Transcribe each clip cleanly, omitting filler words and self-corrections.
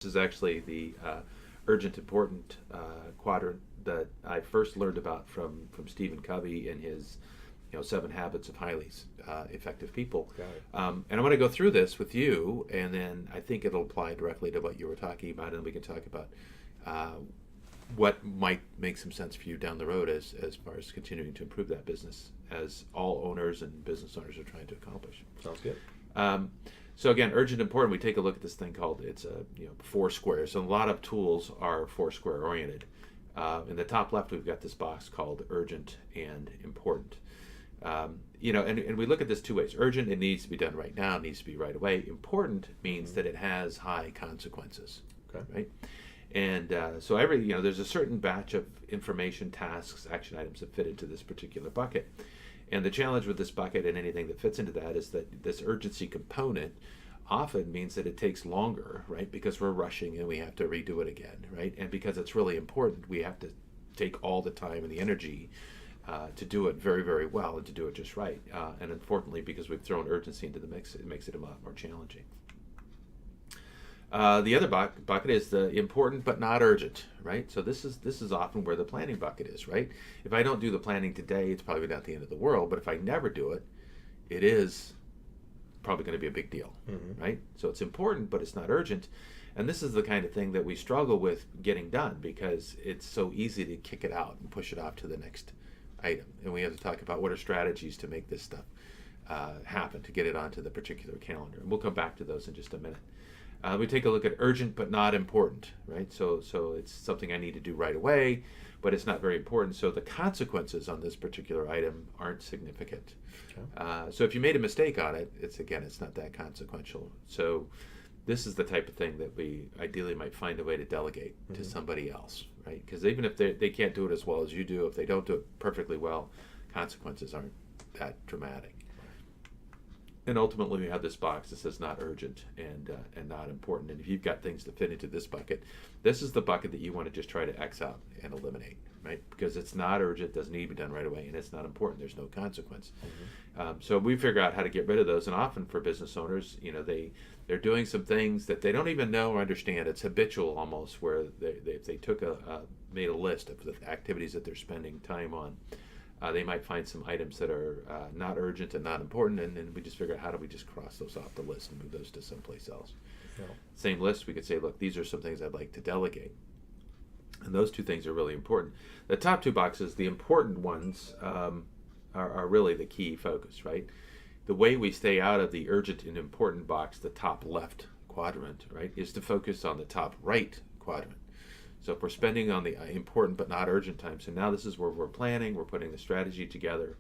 is actually the urgent, important quadrant that I first learned about from Stephen Covey in his 7 Habits of Highly Effective People. Got it. And I want to go through this with you, and then I think it'll apply directly to what you were talking about, and we can talk about what might make some sense for you down the road as far as continuing to improve that business, as all owners and business owners are trying to accomplish. Sounds good. So again, urgent, important. We take a look at this thing called it's a four squares. So a lot of tools are four square oriented. In the top left, we've got this box called urgent and important. And we look at this two ways. Urgent, it needs to be done right now, it needs to be right away. Important means that it has high consequences. Okay. Right? And so there's a certain batch of information, tasks, action items that fit into this particular bucket. And the challenge with this bucket and anything that fits into that is that this urgency component often means that it takes longer, right? Because we're rushing and we have to redo it again, right? And because it's really important, we have to take all the time and the energy to do it very, very well and to do it just right. And unfortunately, because we've thrown urgency into the mix, it makes it a lot more challenging. The other bucket is the important but not urgent, right? So this is often where the planning bucket is, right? If I don't do the planning today, it's probably not the end of the world. But if I never do it, it is probably going to be a big deal, right? So it's important, but it's not urgent. And this is the kind of thing that we struggle with getting done because it's so easy to kick it out and push it off to the next item. And we have to talk about what are strategies to make this stuff happen, to get it onto the particular calendar. And we'll come back to those in just a minute. We take a look at urgent but not important, right? So it's something I need to do right away, but it's not very important. So the consequences on this particular item aren't significant. Okay. So if you made a mistake on it, it's not that consequential. So this is the type of thing that we ideally might find a way to delegate to somebody else, right? Because even if they can't do it as well as you do, if they don't do it perfectly well, consequences aren't that dramatic. And ultimately, we have this box that says not urgent and not important. And if you've got things to fit into this bucket, this is the bucket that you want to just try to X out and eliminate, right? Because it's not urgent, doesn't need to be done right away, and it's not important. There's no consequence. So we figure out how to get rid of those. And often for business owners, they're doing some things that they don't even know or understand. It's habitual almost, where if they took made a list of the activities that they're spending time on. They might find some items that are not urgent and not important, and then we just figure out how do we just cross those off the list and move those to someplace else. Yeah. Same list, we could say, look, these are some things I'd like to delegate. And those two things are really important. The top two boxes, the important ones, are really the key focus, right? The way we stay out of the urgent and important box, the top left quadrant, right, is to focus on the top right quadrant. So if we're spending on the important but not urgent time, so now this is where we're planning, we're putting the strategy together,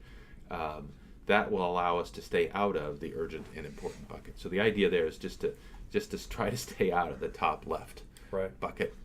that will allow us to stay out of the urgent and important bucket. So the idea there is just to try to stay out of the top left bucket